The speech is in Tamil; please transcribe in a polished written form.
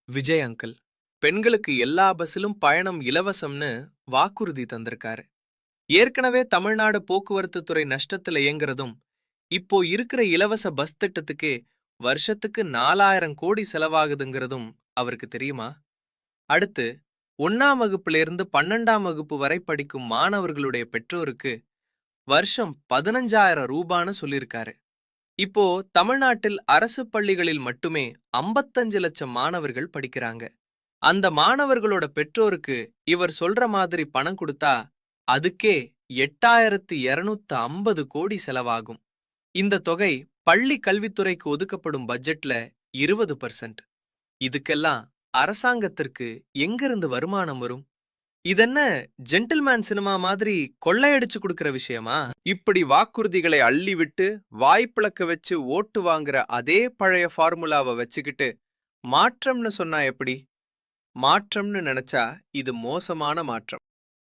விஜய் அங்கிள் பெண்களுக்கு எல்லா பஸ்ஸிலும் பயணம் இலவசம்னு வாக்குறுதி தந்திருக்காரு. ஏற்கனவே தமிழ்நாடு போக்குவரத்து துறை நஷ்டத்துல இயங்குறதும், இப்போ இருக்கிற இலவச பஸ் திட்டத்துக்கே வருஷத்துக்கு 4000 கோடி செலவாகுதுங்கிறதும் அவருக்கு தெரியுமா? அடுத்து 1ஆம் வகுப்பிலிருந்து 12ஆம் வகுப்பு வரை படிக்கும் மாணவர்களுடைய பெற்றோருக்கு வருஷம் 15,000 ரூபான்னு சொல்லியிருக்காரு. இப்போ தமிழ்நாட்டில் அரசு பள்ளிகளில் மட்டுமே 55 லட்சம் மாணவர்கள் படிக்கிறாங்க. அந்த மாணவர்களோட பெற்றோருக்கு இவர் சொல்ற மாதிரி பணம் கொடுத்தா அதுக்கே 8,250 கோடி செலவாகும். இந்த தொகை பள்ளி கல்வித்துறைக்கு ஒதுக்கப்படும் பட்ஜெட்ல 20%. இதுக்கெல்லாம் அரசாங்கத்திற்கு எங்கிருந்து வருமானம் வரும்? இதென்ன ஜென்டில்மேன் சினிமா மாதிரி கொள்ளையடிச்சு கொடுக்கிற விஷயமா? இப்படி வாக்குறுதிகளை அள்ளிவிட்டு வாய்ப்பிளக்க வச்சு ஓட்டு வாங்குற அதே பழைய ஃபார்முலாவை வச்சுக்கிட்டு மாற்றம்னு சொன்னா எப்படி? மாற்றம்னு நினைச்சா இது மோசமான மாற்றம்.